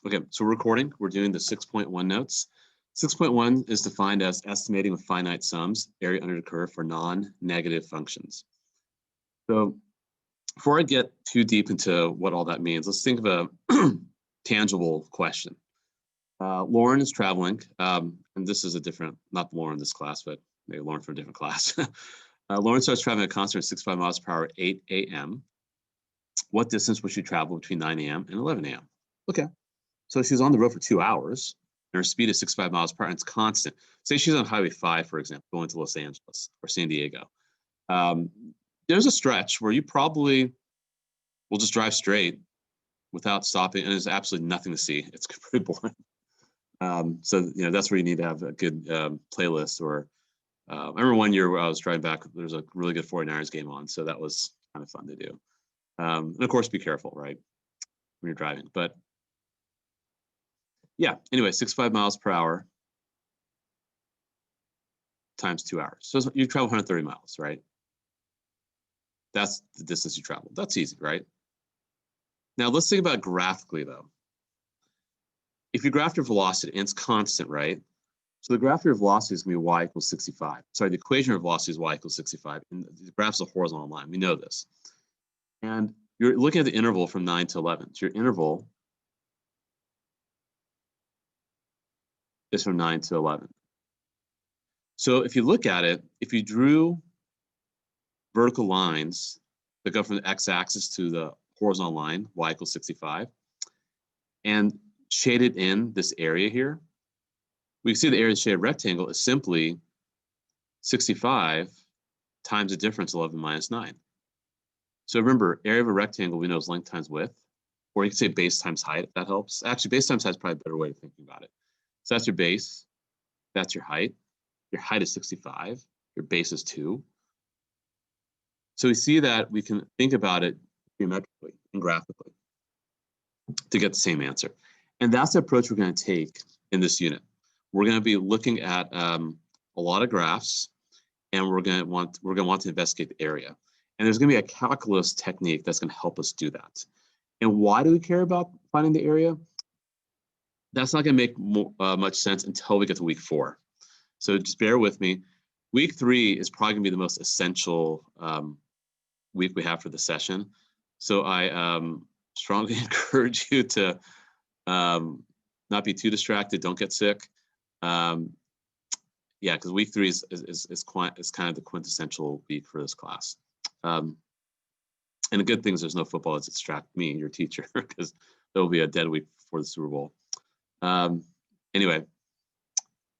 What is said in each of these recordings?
Okay, so we're recording. We're doing the 6.1 notes. 6.1 is defined as estimating with finite sums, area under the curve for non-negative functions. So before I get too deep into what all that means, let's think of a tangible question. Lauren is traveling, and this is a different, not Lauren this class, but maybe Lauren from a different class. Lauren starts traveling at a constant of 65 miles per hour at 8 a.m. What distance would she travel between 9 a.m. and 11 a.m.? Okay. So she's on the road for 2 hours, and her speed is 65 miles per hour, and it's constant. Say she's on Highway 5, for example, going to Los Angeles or San Diego. There's a stretch where you probably will just drive straight without stopping, and there's absolutely nothing to see. It's pretty boring. So that's where you need to have a good playlist. Or I remember one year where I was driving back, there was a really good 49ers game on, so that was kind of fun to do. And of course, be careful, right, when you're driving. But yeah, anyway, 65 miles per hour times 2 hours. So you travel 130 miles, right? That's the distance you travel. That's easy, right? Now let's think about it graphically, though. If you graph your velocity, and it's constant, right? So the graph of your velocity is going to be y equals 65. Sorry, the equation of velocity is y equals 65. And the graph's a horizontal line. We know this. And you're looking at the interval from 9 to 11. So your interval is from 9 to 11. So if you look at it, if you drew vertical lines that go from the x-axis to the horizontal line, y equals 65, and shaded in this area here, we can see the area of the shaded rectangle is simply 65 times the difference, 11 minus 9. So remember, area of a rectangle we know is length times width, or you can say base times height, if that helps. Actually, base times height is probably a better way of thinking about it. So that's your base, that's your height. Your height is 65, your base is 2. So we see that we can think about it geometrically and graphically to get the same answer. And that's the approach we're going to take in this unit. We're going to be looking at a lot of graphs, and we're going to want to investigate the area. And there's going to be a calculus technique that's going to help us do that. And why do we care about finding the area? That's not going to make much sense until we get to week 4. So just bear with me. Week 3 is probably going to be the most essential week we have for the session. So I strongly encourage you to not be too distracted. Don't get sick. Yeah, because week 3 is kind of the quintessential week for this class. And the good thing is there's no football to distract me, your teacher, because there will be a dead week before the Super Bowl. Anyway,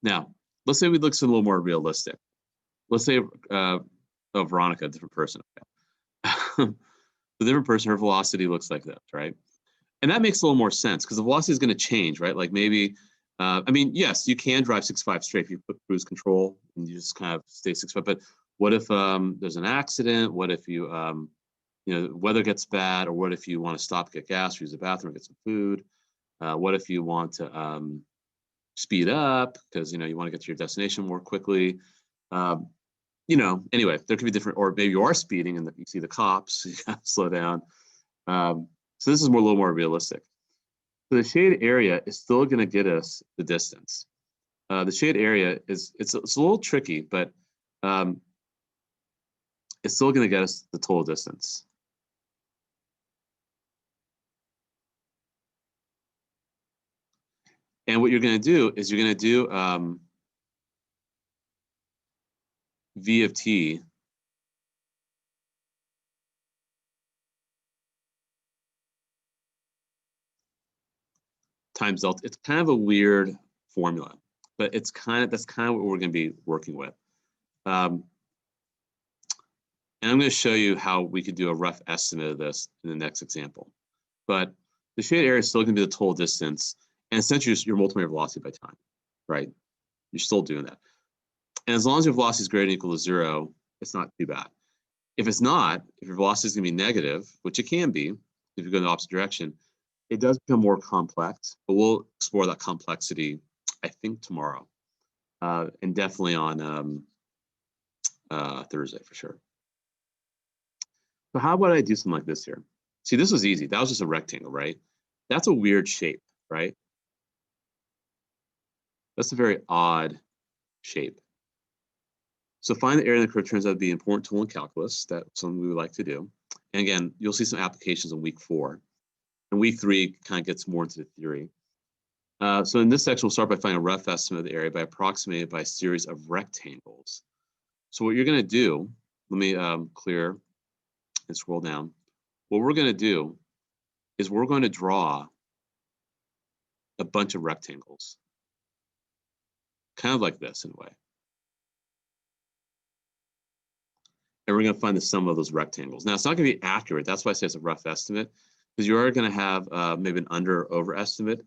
now, let's say we look something a little more realistic. Let's say Veronica, a different person. The different person, her velocity looks like this, right? And that makes a little more sense because the velocity is going to change, right? Like maybe, I mean, yes, you can drive 65 straight if you put cruise control and you just kind of stay 65. But what if there's an accident? What if you, the weather gets bad? Or what if you want to stop, get gas, or use the bathroom, or get some food? What if you want to speed up because you want to get to your destination more quickly? Anyway, there could be different, or maybe you are speeding and you see the cops, you have to slow down. So this is a little more realistic. So the shaded area is still going to get us the distance. The shaded area it's a little tricky, but it's still going to get us the total distance. And what you're going to do is you're going to do V of t times delta. It's kind of a weird formula, but that's kind of what we're going to be working with. And I'm going to show you how we could do a rough estimate of this in the next example. But the shaded area is still going to be the total distance, and essentially you're multiplying your velocity by time, right? You're still doing that. And as long as your velocity is greater than or equal to 0, it's not too bad. If it's not, if your velocity is going to be negative, which it can be if you go in the opposite direction, it does become more complex, but we'll explore that complexity, I think, tomorrow, and definitely on Thursday for sure. So how about I do something like this here? See, this was easy. That was just a rectangle, right? That's a weird shape, right? That's a very odd shape. So find the area in the curve turns out to be an important tool in calculus. That's something we would like to do. And again, you'll see some applications in week 4. And week 3 kind of gets more into the theory. So in this section, we'll start by finding a rough estimate of the area by approximating it by a series of rectangles. So what you're going to do, let me clear and scroll down. What we're going to do is we're going to draw a bunch of rectangles, kind of like this in a way. And we're going to find the sum of those rectangles. Now, it's not going to be accurate. That's why I say it's a rough estimate, because you are going to have maybe an under or over estimate.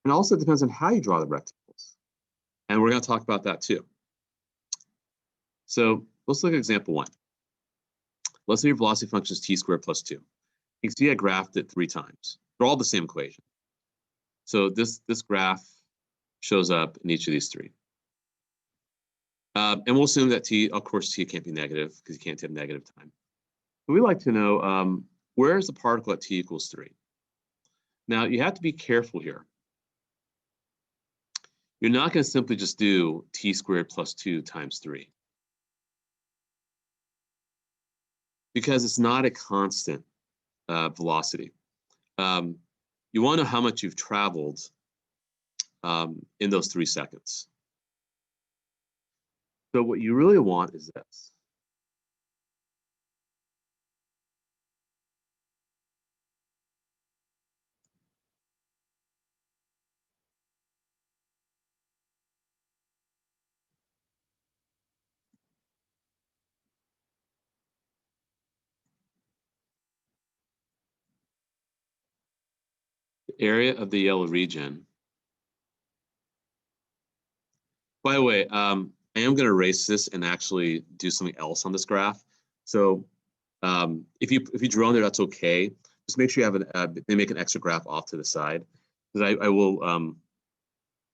And also it depends on how you draw the rectangles. And we're going to talk about that too. So let's look at example 1. Let's say your velocity function is t squared plus 2. You can see I graphed it 3 times. They're all the same equation. So this graph shows up in each of these 3. And we'll assume that t, of course, t can't be negative because you can't have negative time. But we like to know where is the particle at t equals 3? Now, you have to be careful here. You're not going to simply just do t squared plus 2 times 3. Because it's not a constant velocity. You want to know how much you've traveled in those 3 seconds. So what you really want is this. The area of the yellow region. By the way, I am going to erase this and actually do something else on this graph. So if you draw on there, that's okay. Just make sure you have they make an extra graph off to the side, because I will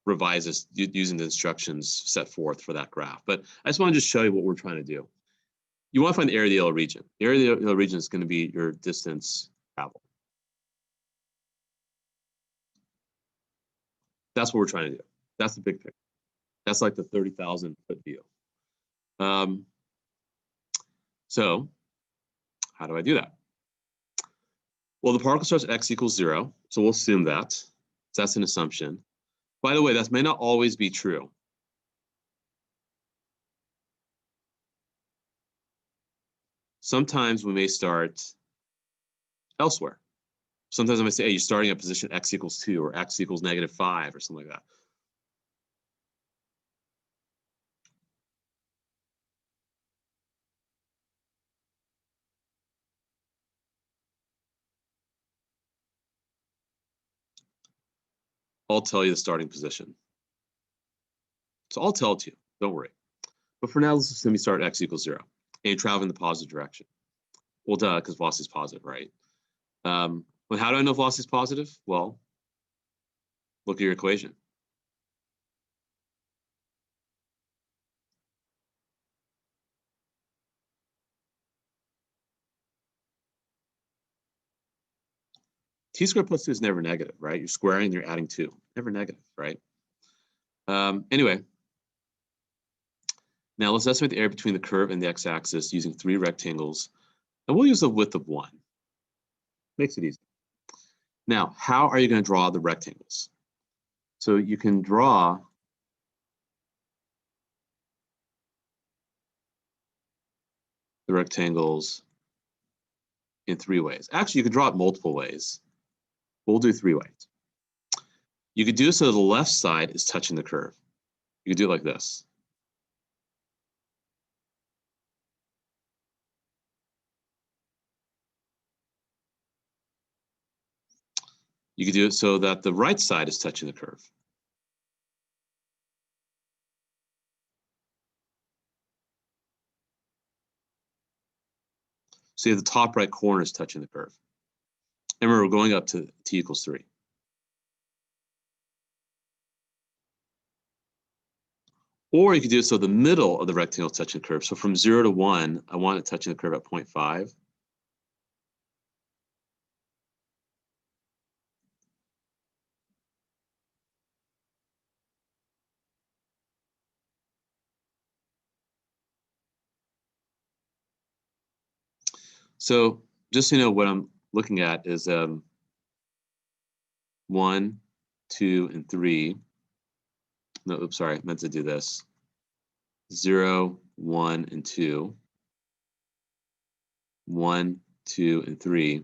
revise this using the instructions set forth for that graph. But I just want to just show you what we're trying to do. You want to find the area of the yellow region. The area of the yellow region is going to be your distance traveled. That's what we're trying to do. That's the big picture. That's like the 30,000 foot view. So how do I do that? Well, the particle starts at x equals 0, so we'll assume that. So that's an assumption. By the way, that may not always be true. Sometimes we may start elsewhere. Sometimes I might say, hey, you're starting at position x equals 2 or x equals -5 or something like that. I'll tell you the starting position. So I'll tell it to you, don't worry. But for now, let's assume you start at x equals 0 and you travel in the positive direction. Well, duh, because velocity is positive, right? But how do I know velocity is positive? Well, look at your equation. T squared plus 2 is never negative, right? You're squaring, you're adding 2. Never negative, right? Anyway, now let's estimate the area between the curve and the x-axis using 3 rectangles. And we'll use a width of 1. Makes it easy. Now, how are you going to draw the rectangles? So you can draw the rectangles in 3 ways. Actually, you could draw it multiple ways. We'll do 3 ways. You could do it so the left side is touching the curve. You could do it like this. You could do it so that the right side is touching the curve. So you have the top right corner is touching the curve. And remember, we're going up to t equals 3. Or you could do it so the middle of the rectangle is touching the curve. So from 0 to 1, I want it touching the curve at 0.5. So just so you know, what I'm looking at is 1, 2, and 3. No, oops, sorry, I meant to do this. 0, 1, and 2. 1, 2, and 3.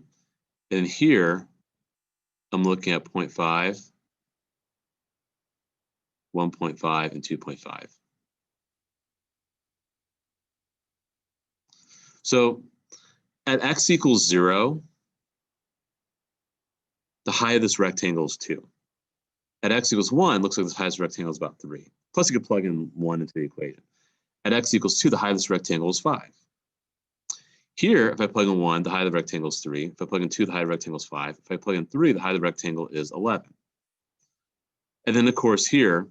And here, I'm looking at 0.5, 1.5, and 2.5. So at x equals 0, the height of this rectangle is 2. At x equals 1, looks like the height of this rectangle is about 3. Plus, you could plug in 1 into the equation. At x equals 2, the height of this rectangle is 5. Here, if I plug in 1, the height of the rectangle is 3. If I plug in 2, the height of the rectangle is 5. If I plug in 3, the height of the rectangle is 11. And then, of course, here,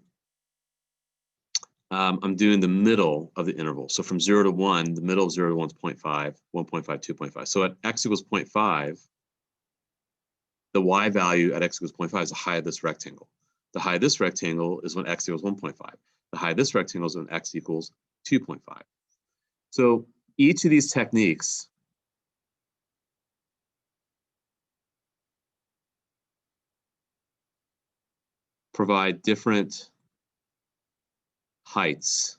I'm doing the middle of the interval. So from 0 to 1, the middle of 0 to 1 is 0.5, 1.5, 2.5. So at x equals 0.5, the y value at x equals 0.5 is the height of this rectangle. The height of this rectangle is when x equals 1.5. The height of this rectangle is when x equals 2.5. So each of these techniques provide different heights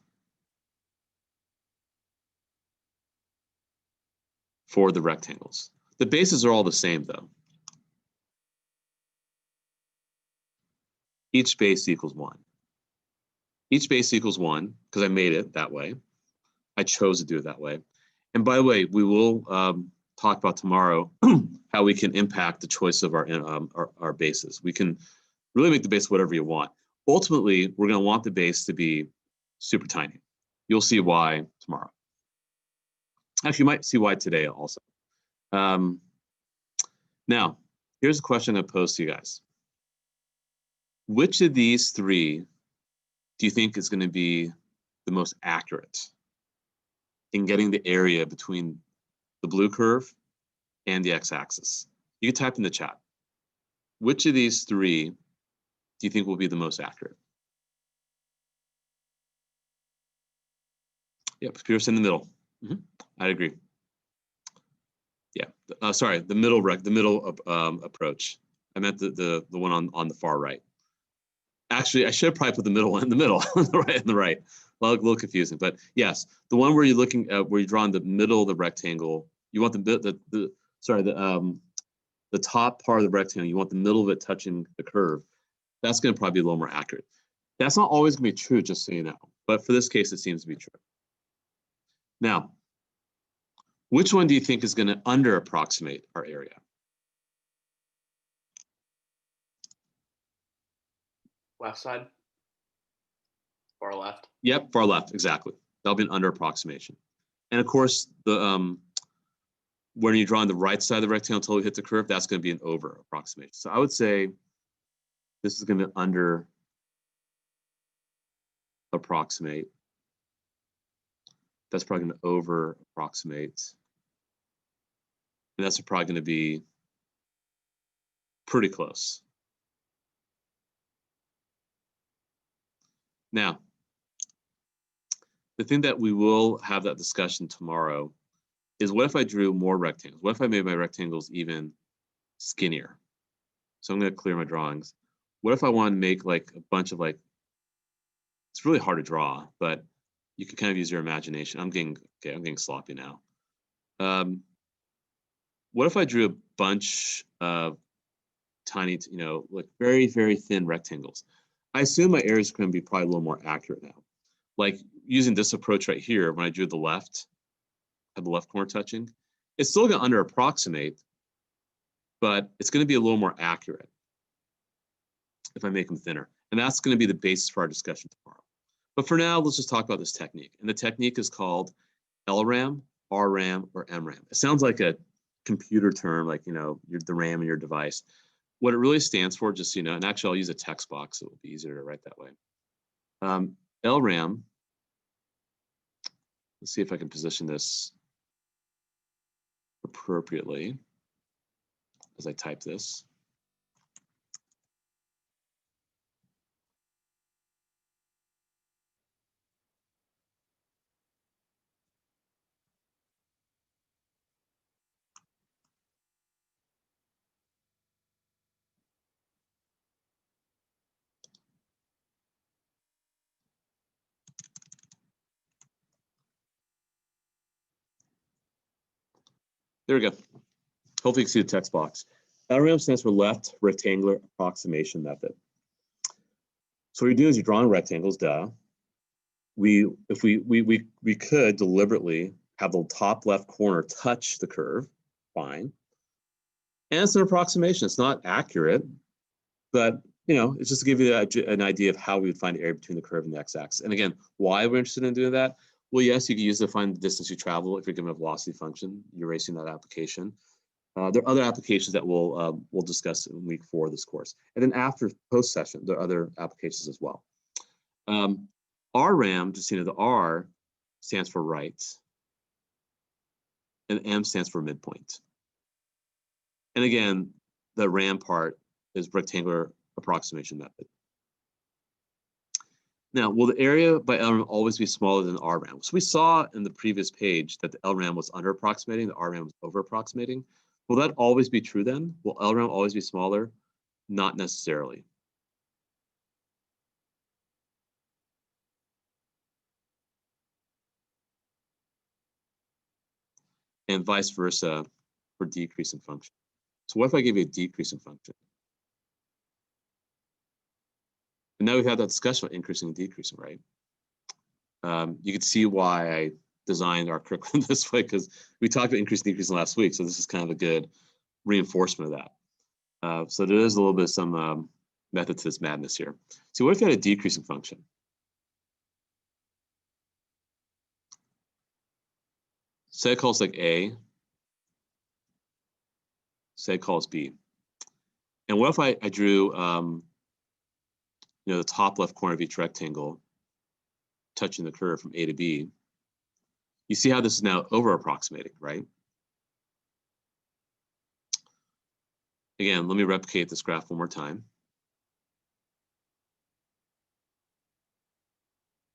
for the rectangles. The bases are all the same, though. Each base equals 1. Each base equals 1 because I made it that way. I chose to do it that way. And by the way, we will talk about tomorrow how we can impact the choice of our bases. We can really make the base whatever you want. Ultimately, we're going to want the base to be super tiny. You'll see why tomorrow. Actually, you might see why today also. Now, here's a question I'm going to pose to you guys. Which of these three do you think is going to be the most accurate in getting the area between the blue curve and the x-axis? You can type in the chat. Which of these three do you think will be the most accurate? Yep, Pierce in the middle. I'd agree. Yeah, sorry, the middle approach. I meant the one on the far right. Actually, I should have probably put the middle in the middle, on the right and the right. Well, a little confusing, but yes, the one where you're looking at where you're drawing the middle of the rectangle. You want the top part of the rectangle. You want the middle of it touching the curve. That's going to probably be a little more accurate. That's not always going to be true, just so you know. But for this case, it seems to be true. Now, which one do you think is going to under approximate our area? Left side. Far left. Yep, far left, exactly. That'll be an under approximation. And of course, the when you're drawing the right side of the rectangle until you hit the curve, that's going to be an over approximation. So I would say this is going to under approximate. That's probably going to over approximate. And that's probably going to be pretty close. Now, the thing that we will have that discussion tomorrow is what if I drew more rectangles? What if I made my rectangles even skinnier? So I'm going to clear my drawings. What if I want to make like a bunch of like, it's really hard to draw, but you can kind of use your imagination. I'm getting sloppy now. What if I drew a bunch of tiny, like very, very thin rectangles? I assume my area is going to be probably a little more accurate now. Like using this approach right here, when I drew the left, had the left corner touching, it's still going to under approximate, but it's going to be a little more accurate if I make them thinner. And that's going to be the basis for our discussion tomorrow. But for now, let's just talk about this technique. And the technique is called LRAM, RRAM, or MRAM. It sounds like a computer term, like, the RAM in your device. What it really stands for, just so you know, and actually I'll use a text box, so it will be easier to write that way. LRAM, let's see if I can position this appropriately as I type this. There we go. Hopefully you can see the text box. LRAM stands for left rectangular approximation method. So what you do is you're drawing rectangles, duh. If we could deliberately have the top left corner touch the curve, fine. And it's an approximation. It's not accurate, but it's just to give you an idea of how we would find the area between the curve and the x-axis. And again, why we're interested in doing that? Well, yes, you can use it to find the distance you travel if you're given a velocity function. You're erasing that application. There are other applications that we'll discuss in week 4 of this course. And then after post session, there are other applications as well. RRAM, just the R stands for right, and M stands for midpoint. And again, the RAM part is rectangular approximation method. Now, will the area by LRAM always be smaller than RRAM? So we saw in the previous page that the LRAM was under approximating, the RRAM was over approximating. Will that always be true then? Will LRAM always be smaller? Not necessarily. And vice versa for decreasing function. So what if I give you a decreasing function? And now we've had that discussion about increasing and decreasing, right? You can see why I designed our curriculum this way, because we talked about increasing and decreasing last week. So this is kind of a good reinforcement of that. So there is a little bit of some method to this madness here. So what if you had a decreasing function? Say it calls like A. Say it calls B. And what if I drew the top left corner of each rectangle touching the curve from A to B? You see how this is now over approximating, right? Again, let me replicate this graph one more time.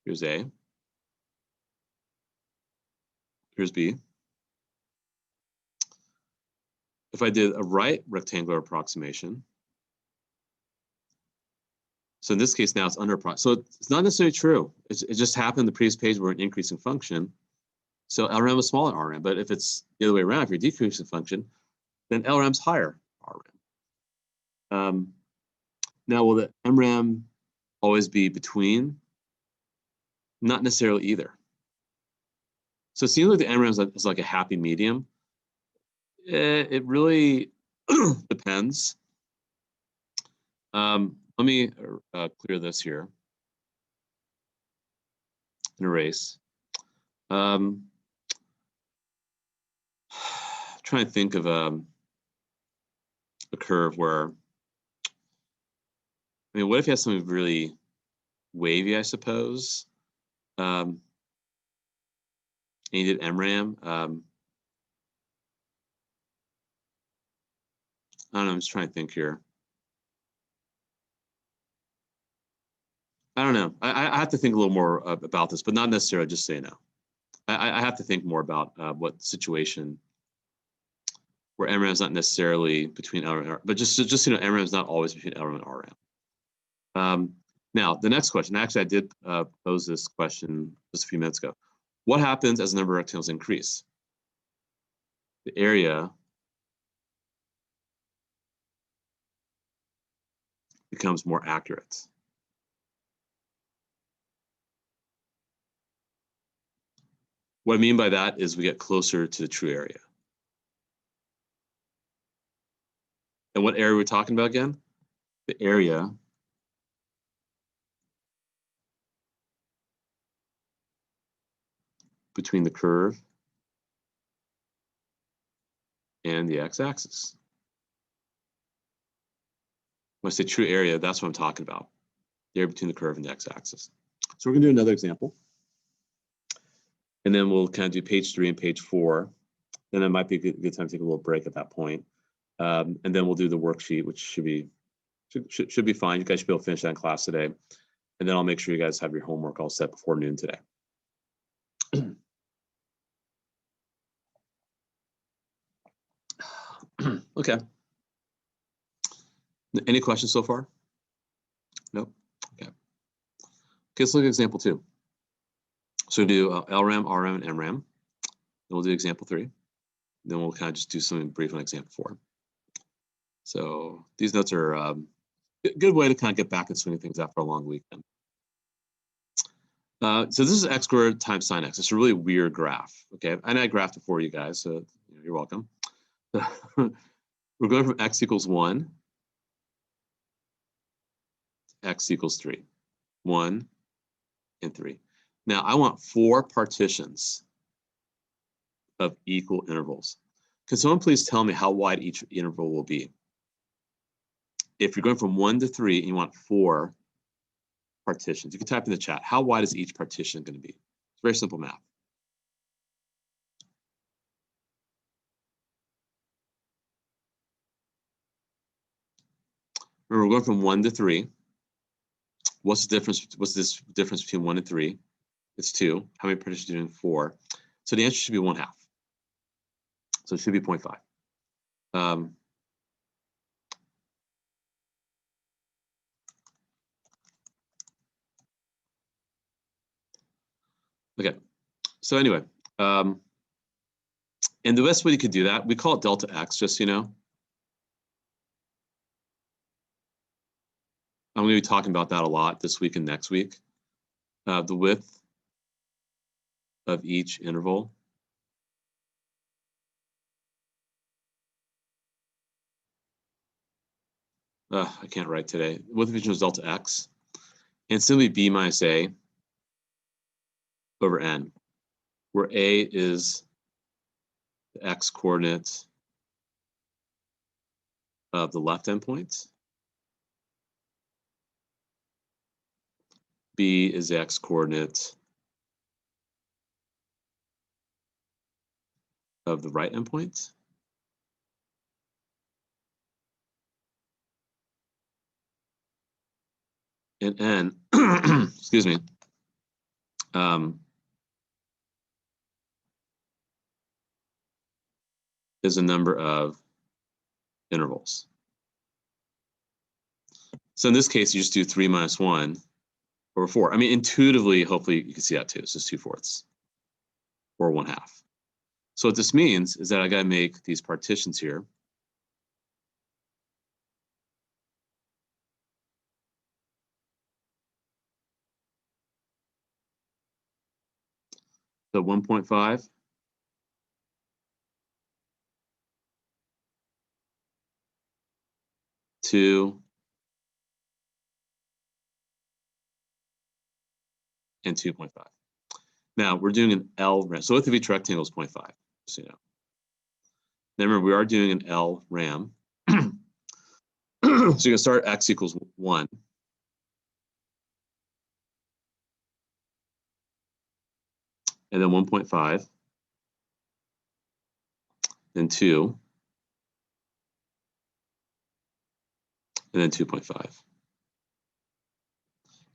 Here's A. Here's B. If I did a right rectangular approximation, so in this case now it's under approximation. So it's not necessarily true. It just happened the previous page where an increasing function. So LRAM is smaller than RRAM, but if it's the other way around, if you're decreasing function, then LRAM's higher RRAM. Now, will the MRAM always be between? Not necessarily either. So it seems like the MRAM is like a happy medium. It really depends. Let me clear this here and erase. Trying to think of a curve where, what if you have something really wavy, I suppose, and you did MRAM. I don't know, I'm just trying to think here. I don't know. I have to think a little more about this, but not necessarily just say no. I have to think more about what situation where MRAM is not necessarily between LRAM and RRAM, but just MRAM is not always between LRAM and RRAM. Now, the next question, actually I did pose this question just a few minutes ago. What happens as the number of rectangles increase? The area becomes more accurate. What I mean by that is we get closer to the true area. And what area are we talking about again? The area between the curve and the x-axis. When I say true area, that's what I'm talking about. The area between the curve and the x-axis. So we're going to do another example. And then we'll kind of do page 3 and page 4. Then it might be a good time to take a little break at that point. And then we'll do the worksheet, which should be fine. You guys should be able to finish that in class today. And then I'll make sure you guys have your homework all set before noon today. Okay. Any questions so far? Nope. Okay. Okay, let's look at example 2. So we'll do LRAM, RRAM, and MRAM. Then we'll do example 3. Then we'll kind of just do something brief on example 4. So these notes are a good way to kind of get back and swinging things after a long weekend. So this is x squared times sine x. It's a really weird graph, okay? And I graphed it for you guys, so you're welcome. We're going from x equals 1 to x equals 3. 1 and 3. Now I want 4 partitions of equal intervals. Can someone please tell me how wide each interval will be? If you're going from 1 to 3 and you want 4 partitions, you can type in the chat. How wide is each partition going to be? It's very simple math. Remember, we're going from 1 to 3. What's the difference? What's this difference between 1 and 3? It's 2. How many partitions are you doing? 4. So the answer should be 1/2. So it should be 0.5. Okay. So anyway, and the best way you could do that, we call it delta x, just so you know. I'm going to be talking about that a lot this week and next week. The width of each interval. I can't write today. Width of each interval is delta x. And simply b minus a over n, where a is the x coordinate of the left endpoint. B is the x coordinate of the right endpoint. And n, excuse me, is a number of intervals. So in this case, you just do 3 minus 1 over 4. I mean, intuitively, hopefully you can see that too. So it's 2/4 or 1/2. So what this means is that I got to make these partitions here. So 1.5, 2, and 2.5. Now we're doing an LRAM. So width of each rectangle is 0.5, just so you know. Now remember, we are doing an LRAM. So you're going to start x equals 1. And then 1.5. Then 2. And then 2.5.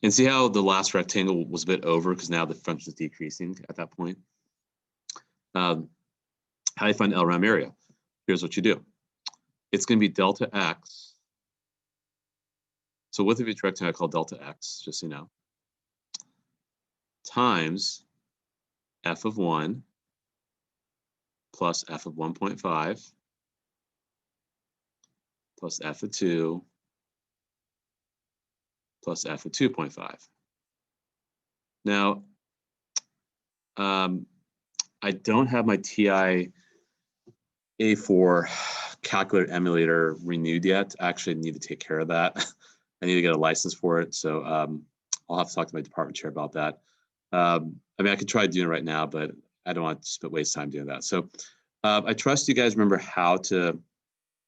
And see how the last rectangle was a bit over because now the function is decreasing at that point. How do you find LRAM area? Here's what you do. It's going to be delta x. So width of each rectangle I call delta x, just so you know, times f of 1 plus f of 1.5 plus f of 2 plus f of 2.5. Now, I don't have my TI A4 calculator emulator renewed yet. I actually need to take care of that. I need to get a license for it. So I'll have to talk to my department chair about that. I mean, I could try doing it right now, but I don't want to waste time doing that. So I trust you guys remember how to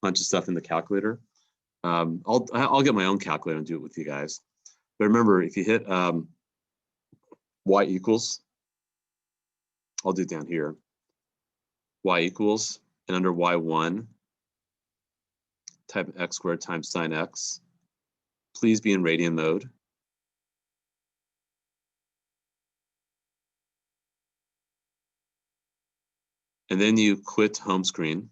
punch the stuff in the calculator. I'll get my own calculator and do it with you guys. But remember, if you hit y equals, I'll do it down here, y equals, and under y1, type x squared times sine x. Please be in radian mode. And then you quit home screen.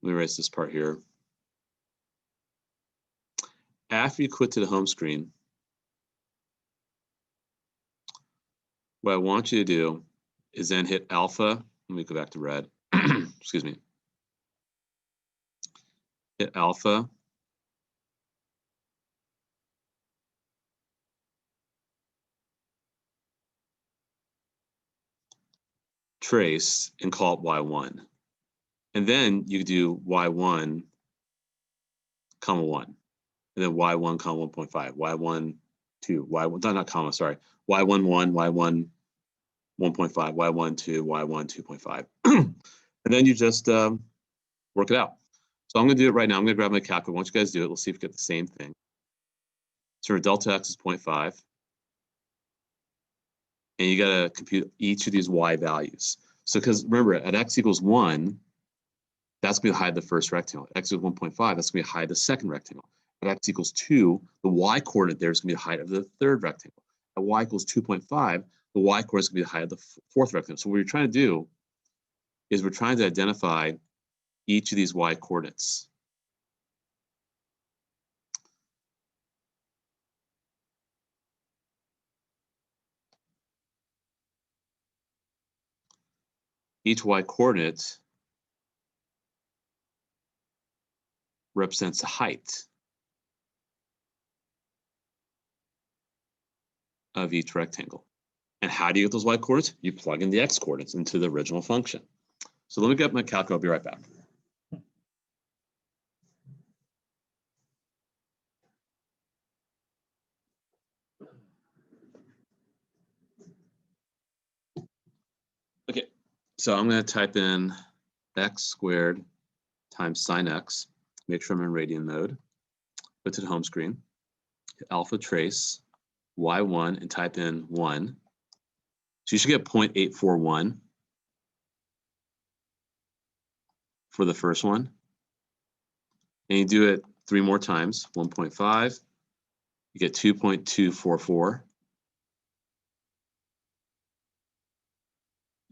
Let me erase this part here. after you quit to the home screen, what I want you to do is then hit alpha. Let me go back to red. Excuse me. Hit alpha. Trace and call it Y1. And then you do Y1, comma 1. And then Y1, comma 1.5. Y1, 2. Y1, not comma, sorry. Y1, 1, Y1, 1.5, Y1, 2, Y1, 2.5. And then you just work it out. So I'm going to do it right now. I'm going to grab my calculator. Once you guys do it, let's see if we get the same thing. So delta x is 0.5. And you got to compute each of these y values. So because remember, at x equals 1, that's going to hide the first rectangle. At x equals 1.5, that's going to hide the second rectangle. At x equals 2, the y coordinate there is going to be the height of the third rectangle. At y equals 2.5, the y coordinate is going to be the height of the fourth rectangle. So what you're trying to do is we're trying to identify each of these y coordinates. Each y coordinate represents the height of each rectangle. And how do you get those y coordinates? You plug in the x coordinates into the original function. So let me get my calculator. I'll be right back. Okay, so I'm going to type in x squared times sine x. Make sure I'm in radian mode. Go to the home screen, hit alpha trace, y1, and type in 1. So you should get 0.841 for the first one. And you do it 3 more times, 1.5. You get 2.244.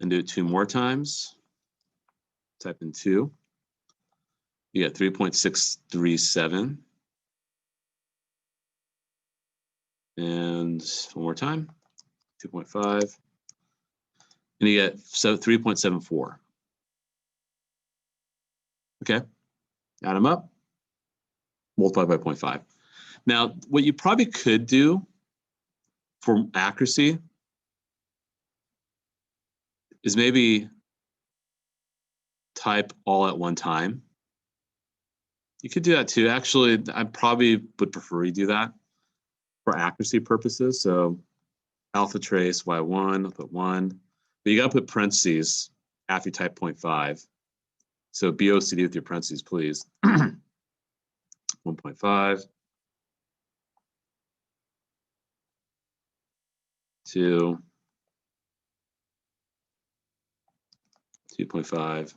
And do it 2 more times. Type in 2. You get 3.637. And one more time, 2.5. And you get 3.74. Okay, add them up, multiply by 0.5. Now, what you probably could do for accuracy is maybe type all at one time. You could do that too. Actually, I probably would prefer you do that for accuracy purposes. So alpha trace y1, I'll put 1. But you got to put parentheses after you type 0.5. So be OCD with your parentheses, please. 1.5. 2. 2.5.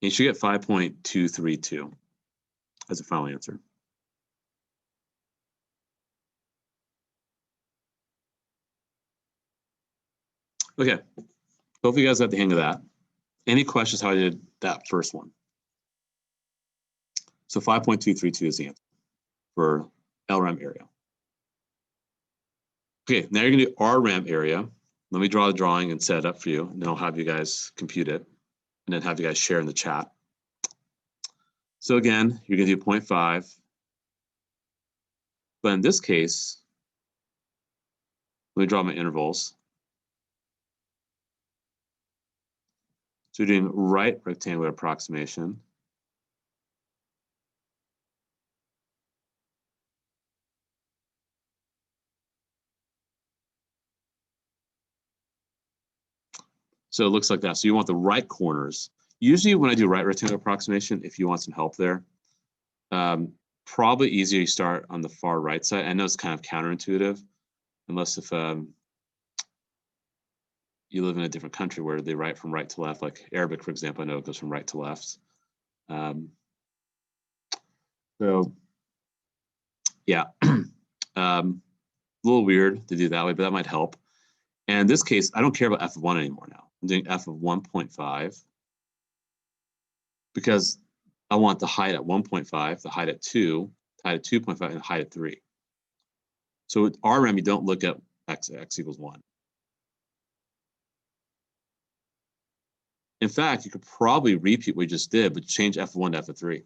You should get 5.232 as a final answer. Okay, hopefully you guys got the hang of that. Any questions how I did that first one? So 5.232 is the answer for LRAM area. Okay, now you're gonna do RRAM area. Let me draw the drawing and set it up for you, and then I'll have you guys compute it, and then have you guys share in the chat. So again, you're gonna do 0.5. But in this case, let me draw my intervals. So we're doing right rectangular approximation. So it looks like that. So you want the right corners. Usually when I do right rectangular approximation, if you want some help there, probably easier you start on the far right side. I know it's kind of counterintuitive, unless if you live in a different country where they write from right to left, like Arabic, for example, I know it goes from right to left. So yeah, a little weird to do that way, but that might help. And in this case, I don't care about f of 1 anymore now. I'm doing f of 1.5 because I want the height at 1.5, the height at 2, the height at 2.5, and the height at 3. So with RRAM, you don't look at x equals 1. In fact, you could probably repeat what you just did, but change f1 to f3.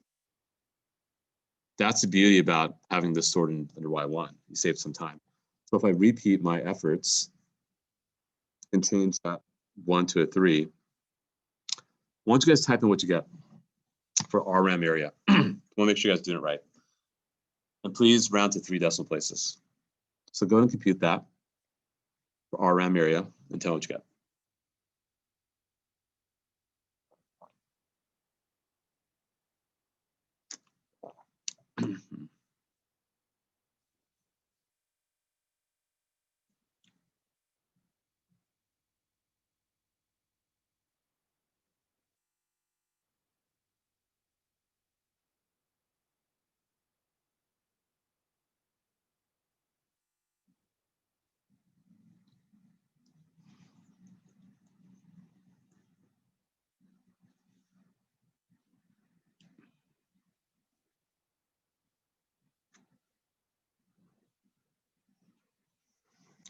That's the beauty about having this stored under y1. You save some time. So if I repeat my efforts and change that 1 to a 3, once you guys type in what you get for RRAM area, I want to make sure you guys do it right. And please round to 3 decimal places. So go and compute that for RRAM area and tell me what you get.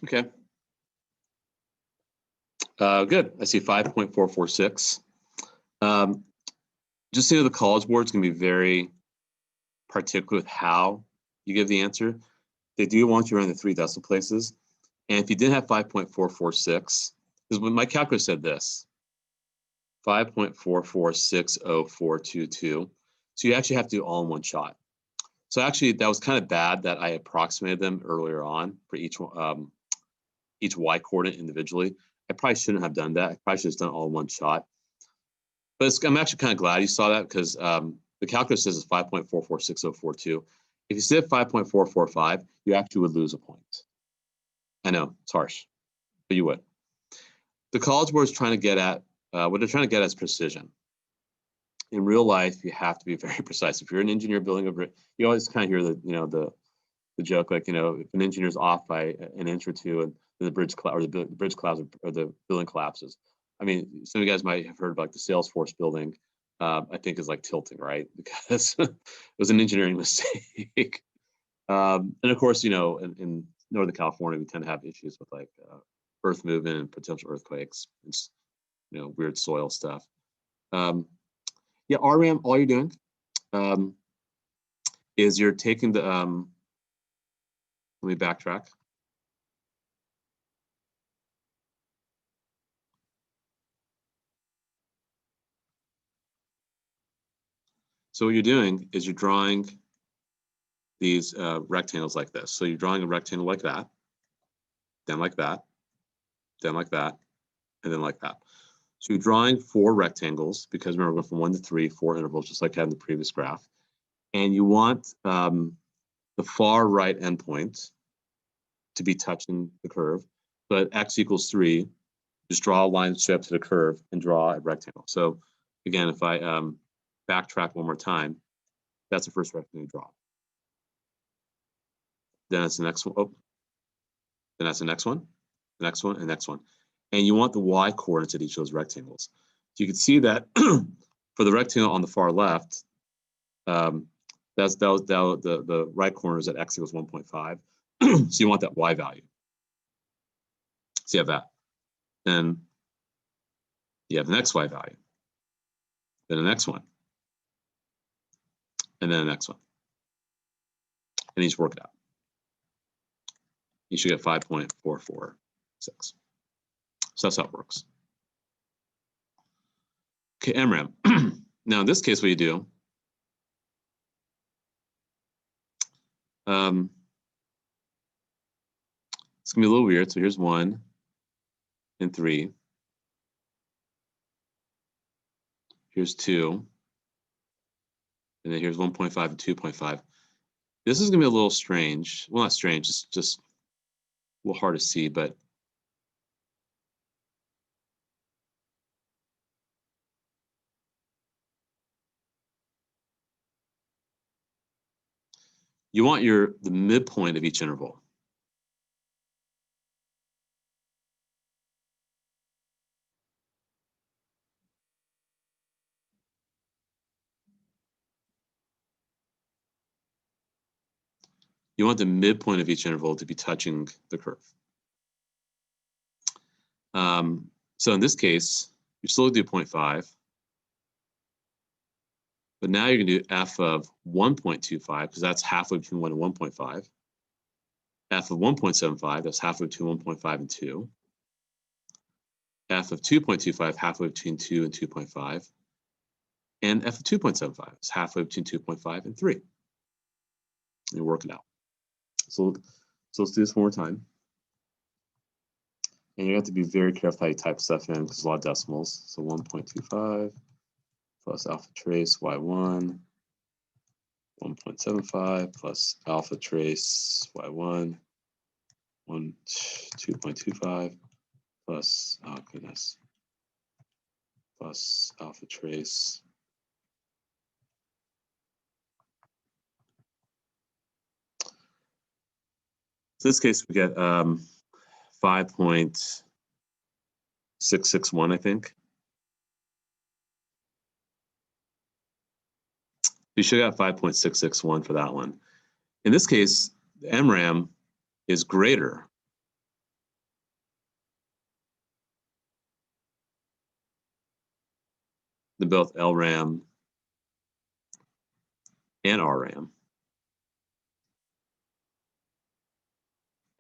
Okay. Good. I see 5.446. Just so you know, the College Board is going to be very particular with how you give the answer. They do want you around the 3 decimal places. And if you did have 5.446, because when my calculator said this, 5.4460422, so you actually have to do all in one shot. So actually, that was kind of bad that I approximated them earlier on for each y coordinate individually. I probably shouldn't have done that. I probably should have done all in one shot. But I'm actually kind of glad you saw that because the calculator says it's 5.4460422. If you said 5.445, you actually would lose a point. I know, it's harsh, but you would. The College Board is trying to get at, what they're trying to get at is precision. In real life, you have to be very precise. If you're an engineer building a bridge, you always kind of hear the joke, like, if an engineer's off by an inch or two and the bridge collapses or the building collapses. I mean, some of you guys might have heard about the Salesforce building. I think is like tilting, right? Because it was an engineering mistake. And of course, in Northern California, we tend to have issues with like earth movement and potential earthquakes, and just, weird soil stuff. Yeah, RRAM, all you're doing is you're taking the, let me backtrack. So what you're doing is you're drawing these rectangles like this. So you're drawing a rectangle like that, then like that, then like that, and then like that. So you're drawing 4 rectangles because remember, we're going from 1 to 3, 4 intervals, just like I had in the previous graph. And you want the far right endpoint to be touching the curve. But x equals 3, just draw a line straight up to the curve and draw a rectangle. So again, if I backtrack one more time, that's the first rectangle you draw. Then that's the next one. Oh, then that's the next one, the next one, and the next one. And you want the y coordinates at each of those rectangles. So you can see that for the rectangle on the far left, the right corner is at x equals 1.5. So you want that y value. So you have that. Then you have the next y value. Then the next one. And then the next one. And you just work it out. You should get 5.446. So that's how it works. Okay, MRAM. Now in this case, what you do, it's gonna be a little weird. So here's 1 and 3. Here's 2. And then here's 1.5 and 2.5. This is gonna be a little strange. Well, not strange, it's just a little hard to see, but you want the midpoint of each interval. You want the midpoint of each interval to be touching the curve. So in this case, you still do 0.5. But now you're going to do f of 1.25, because that's halfway between 1 and 1.5. F of 1.75, that's halfway between 1.5 and 2. F of 2.25, halfway between 2 and 2.5. And f of 2.75 is halfway between 2.5 and 3. And work it out. So let's do this one more time. And you have to be very careful how you type stuff in, because there's a lot of decimals. So 1.25 plus alpha trace y1, 1.75 plus alpha trace y1, 2.25 plus, oh goodness, plus alpha trace. So in this case, we get 5.661, I think. You should have 5.661 for that one. In this case, the MRAM is greater than both LRAM and RRAM.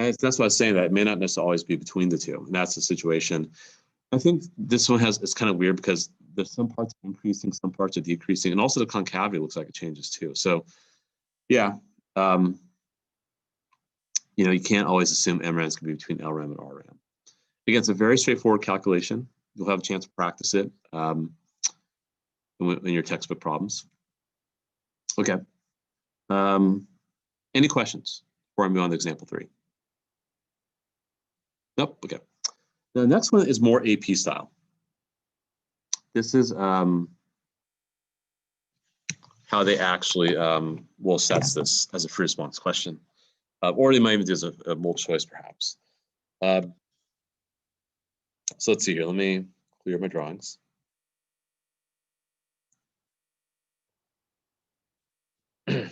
And that's why I was saying that it may not necessarily always be between the two. And that's the situation. I think this one it's kind of weird because there's some parts increasing, some parts are decreasing, and also the concavity looks like it changes too. So yeah, you can't always assume MRAM is going to be between LRAM and RRAM. Again, it's a very straightforward calculation. You'll have a chance to practice it in your textbook problems. Okay. Any questions before I move on to example 3? Nope. Okay. The next one is more AP style. This is how they actually will assess this as a free response question. Or they might even do as a multiple choice, perhaps. So let's see here. Let me clear my drawings. And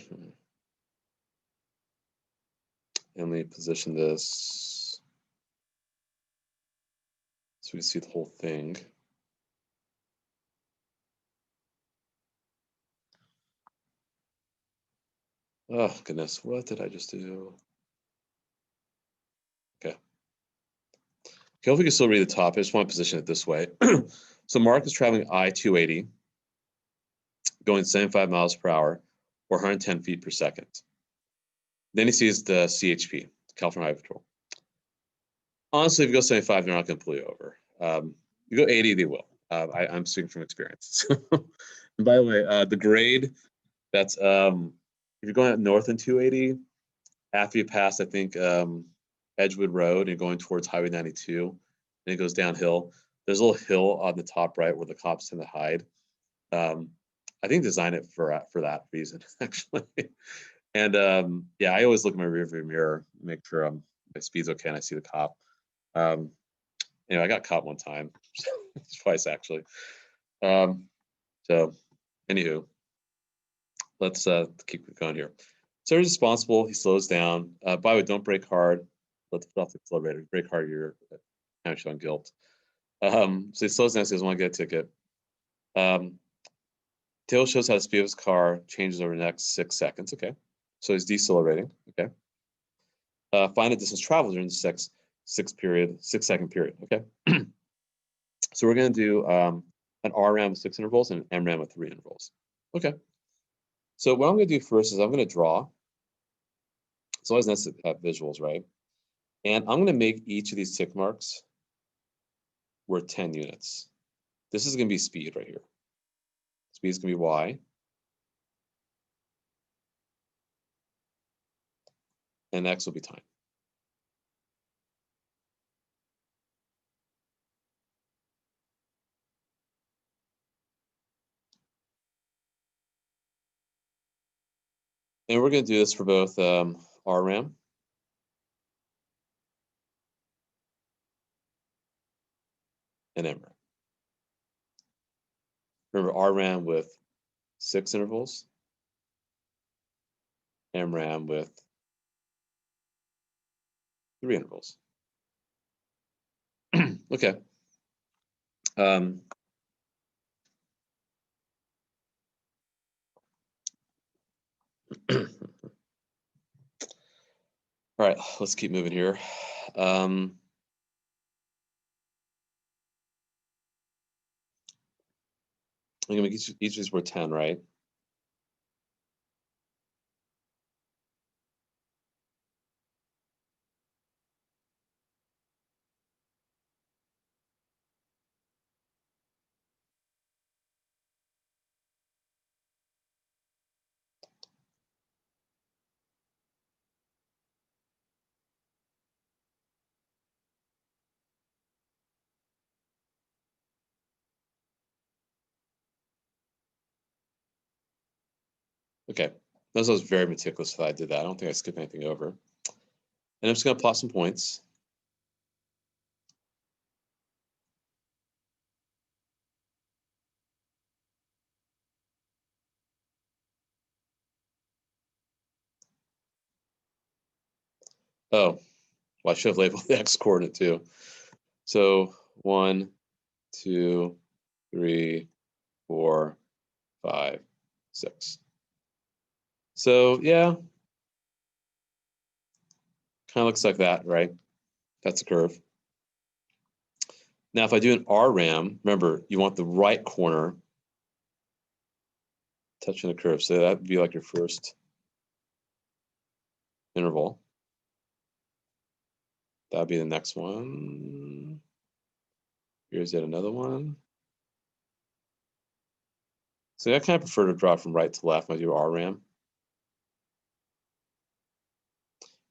let me position this so we can see the whole thing. Oh, goodness. What did I just do? Okay. Okay, hopefully you can still read the top. I just want to position it this way. So Mark is traveling I-280, going 75 miles per hour, or 110 feet per second. Then he sees the CHP, California Highway Patrol. Honestly, if you go 75, they're not going to pull you over. You go 80, they will. I'm speaking from experience. And by the way, the grade, that's if you're going up north in 280, after you pass, I think, Edgewood Road, and you're going towards Highway 92, and it goes downhill. There's a little hill on the top right where the cops tend to hide. I think design it for that reason, actually. And yeah, I always look at my rearview mirror, make sure my speed's okay, and I see the cop. Anyway, I got caught one time, twice actually. So, anywho, let's keep going here. So he's responsible. He slows down. By the way, don't brake hard. Let's put off the accelerator. Brake hard, you're actually on guilt. So he slows down. Says, "I want to get a ticket." Tail shows how the speed of his car changes over the next 6 seconds. Okay, so he's decelerating. Okay. Find the distance traveled during the 6 second period. Okay. So we're going to do an RRAM with 6 intervals and an MRAM with 3 intervals. Okay. So what I'm going to do first is I'm going to draw. It's always nice to have visuals, right? And I'm going to make each of these tick marks worth 10 units. This is going to be speed right here. Speed is going to be Y. And X will be time. And we're going to do this for both RRAM and MRAM. Remember, RRAM with 6 intervals, MRAM with 3 intervals. Okay. All right, let's keep moving here. I'm gonna make each of these worth 10, right? Okay, notice I was very meticulous if I did that. I don't think I skipped anything over. And I'm just gonna plot some points. Oh, well, I should have labeled the x-coordinate too. So 1, 2, 3, 4, 5, 6. So yeah, kind of looks like that, right? That's a curve. Now, if I do an RRAM, remember, you want the right corner touching the curve. So that would be like your first interval. That would be the next one. Here's yet another one. So I kind of prefer to draw from right to left when I do RRAM.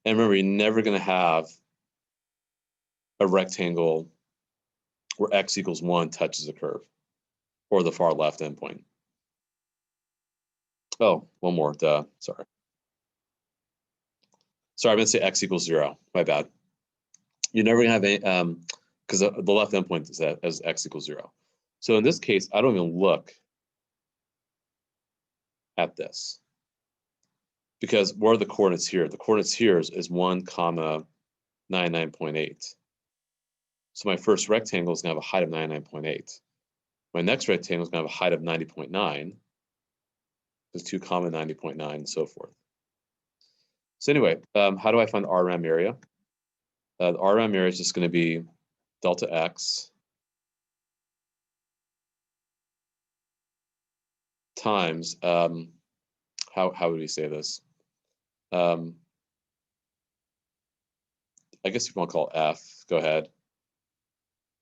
And remember, you're never going to have a rectangle where x equals 1 touches a curve or the far left endpoint. Oh, one more, duh, sorry. Sorry, I'm going to say x equals 0, my bad. You're never going to have a, because the left endpoint is as x equals 0. So in this case, I don't even look at this because where are the coordinates here? The coordinates here is 1, 99.8. So my first rectangle is going to have a height of 99.8. My next rectangle is going to have a height of 90.9. There's 2, 90.9 and so forth. So anyway, how do I find the RRAM area? The RRAM area is just going to be delta x times, how would we say this? I guess if you want to call it f, go ahead.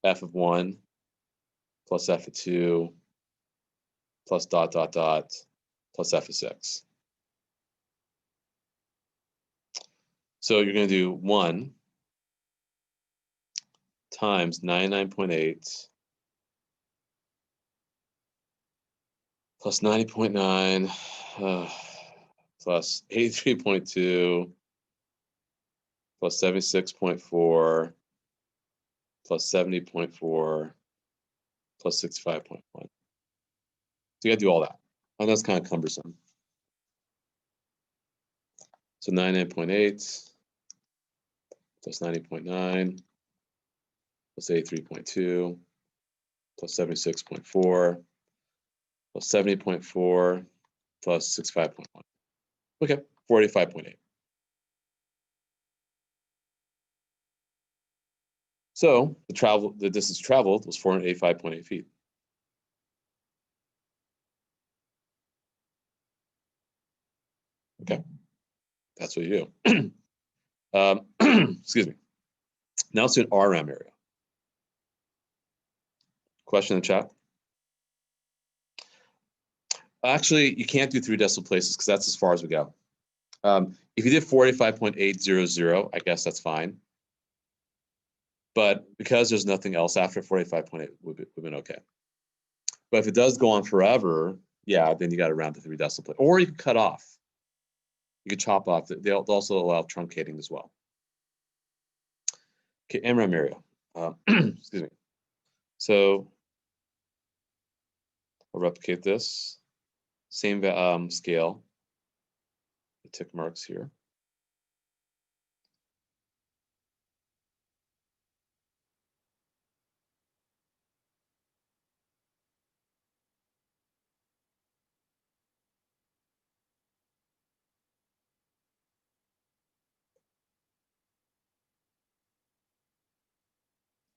F of 1 plus f of 2 plus ... plus f of 6. So you're going to do 1 times 99.8 plus 90.9 plus 83.2 plus 76.4 plus 70.4 plus 65.1. So you got to do all that. And that's kind of cumbersome. So 99.8 plus 90.9 plus 83.2 plus 76.4 plus 70.4 plus 65.1. Okay, 485.8. So the distance traveled was 485.8 feet. Okay, that's what you do. Excuse me. Now let's do an RRAM area. Question in the chat? Actually, you can't do 3 decimal places because that's as far as we go. If you did 485.800, I guess that's fine. But because there's nothing else after 485.8, we've been okay. But if it does go on forever, yeah, then you got to round to 3 decimal places. Or you can cut off. You can chop off. They'll also allow truncating as well. Okay, MRAM area. Excuse me. So I'll replicate this. Same scale. The tick marks here.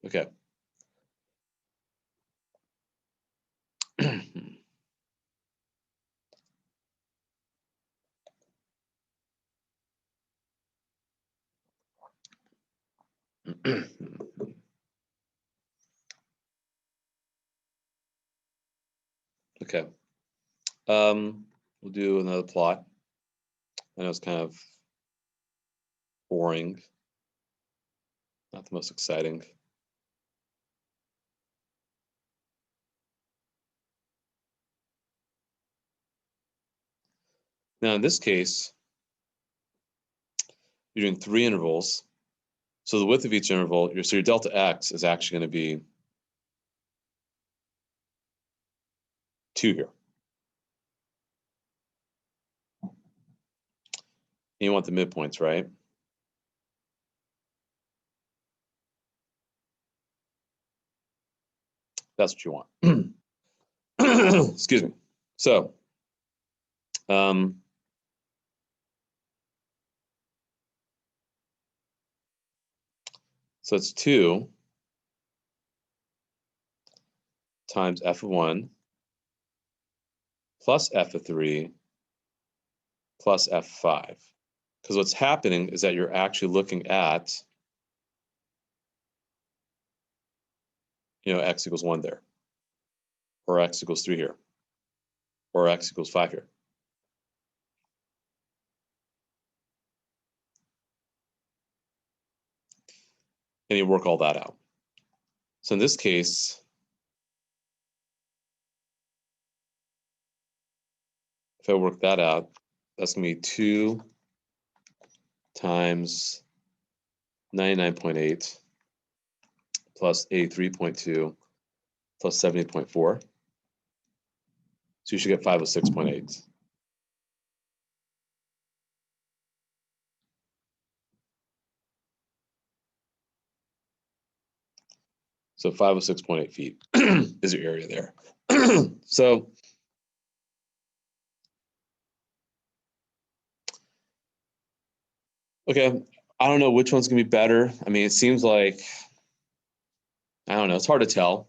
Okay. Okay. We'll do another plot. I know it's kind of boring, not the most exciting. Now, in this case, you're doing 3 intervals. So the width of each interval, so your delta x is actually going to be 2 here. And you want the midpoints, right? That's what you want. Excuse me. So, so it's 2 times f of 1 plus f of 3 plus f of 5. Because what's happening is that you're actually looking at, x equals 1 there, or x equals 3 here, or x equals 5 here. And you work all that out. So in this case, if I work that out, that's going to be 2 times 99.8 plus 83.2 plus 70.4. So you should get 506.8. So 506.8 feet is your area there. So okay, I don't know which one's gonna be better. I mean, it seems like, I don't know, it's hard to tell.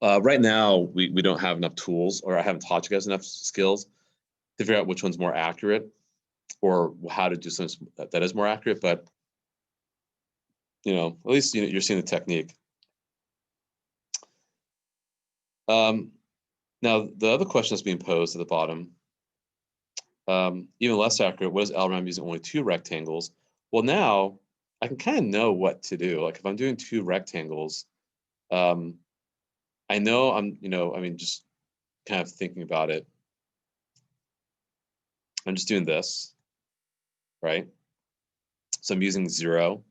Right now, we don't have enough tools, or I haven't taught you guys enough skills to figure out which one's more accurate or how to do something that is more accurate. But, at least you're seeing the technique. Now, the other question that's being posed at the bottom, even less accurate, what is LRAM using only 2 rectangles? Well, now I can kind of know what to do. Like if I'm doing 2 rectangles, I know just kind of thinking about it. I'm just doing this, right? So I'm using 0.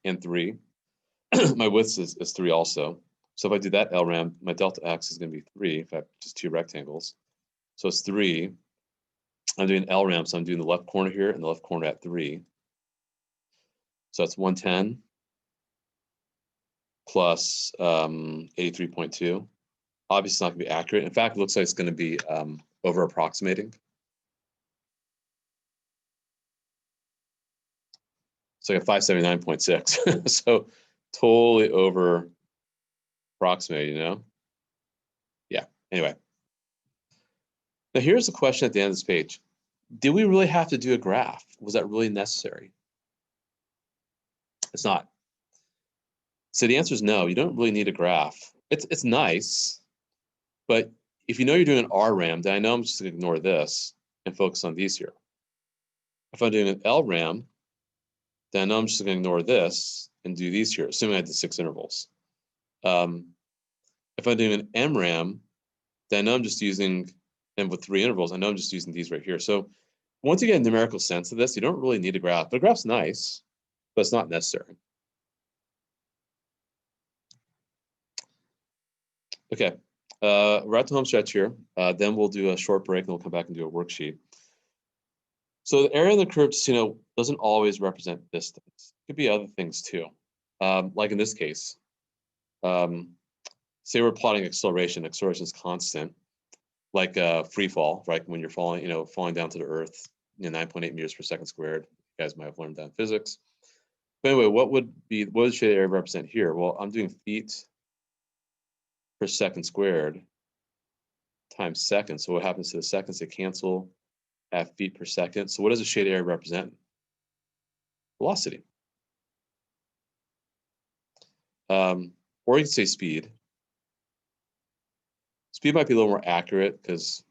And 3. My width is 3 also. So if I do that LRAM, my delta x is going to be 3 if I have just 2 rectangles. So it's 3. I'm doing LRAM, so I'm doing the left corner here and the left corner at 3. So that's 110 plus 83.2. Obviously, it's not going to be accurate. In fact, it looks like it's going to be over approximating. So I got 579.6. So totally over approximating, Yeah. Anyway. Now here's the question at the end of this page. Did we really have to do a graph? Was that really necessary? It's not. So the answer is no, you don't really need a graph. It's nice, but if you know you're doing an RRAM, then I know I'm just going to ignore this and focus on these here. If I'm doing an LRAM, then I know I'm just going to ignore this and do these here, assuming I did 6 intervals. If I'm doing an MRAM, then I know I'm just using, and with 3 intervals, I know I'm just using these right here. So once you get a numerical sense of this, you don't really need a graph. But a graph's nice, but it's not necessary. Okay, we're at the home stretch here. Then we'll do a short break, and we'll come back and do a worksheet. So the area of the curve, doesn't always represent distance. It could be other things too. Like in this case, say we're plotting acceleration. Acceleration is constant, like free fall, right? When you're falling, falling down to the earth. 9.8 meters per second squared. You guys might have learned that in physics. But anyway, what does shaded area represent here? Well, I'm doing feet per second squared times seconds. So what happens to the seconds? They cancel at feet per second. So what does a shaded area represent? Velocity. Or you can say speed. Speed might be a little more accurate because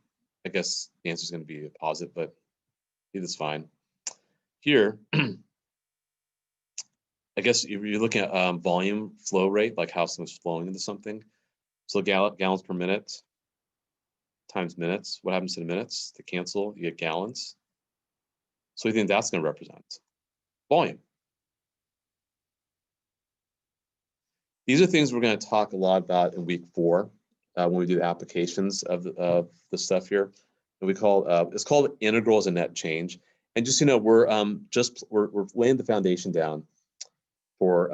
I guess the answer is going to be opposite, but either's fine. Here, I guess you're looking at volume flow rate, like how something's flowing into something. So gallons per minute times minutes. What happens to the minutes? To cancel, you get gallons. So you think that's going to represent volume. These are things we're going to talk a lot about in week 4 when we do the applications of the stuff here. And we call it's called integral as a net change. And just we're laying the foundation down for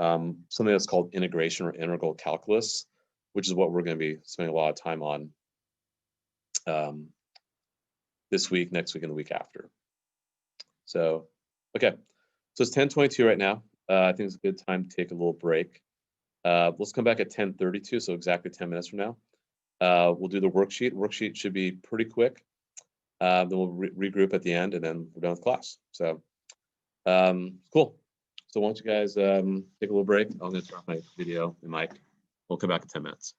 something that's called integration or integral calculus, which is what we're going to be spending a lot of time on this week, next week, and the week after. So, okay, so it's 10:22 right now. I think it's a good time to take a little break. Let's come back at 10:32, so exactly 10 minutes from now. We'll do the worksheet. Worksheet should be pretty quick. Then we'll regroup at the end, and then we're done with class. So, cool. So why don't you guys take a little break? I'm going to drop my video and mic. We'll come back in 10 minutes.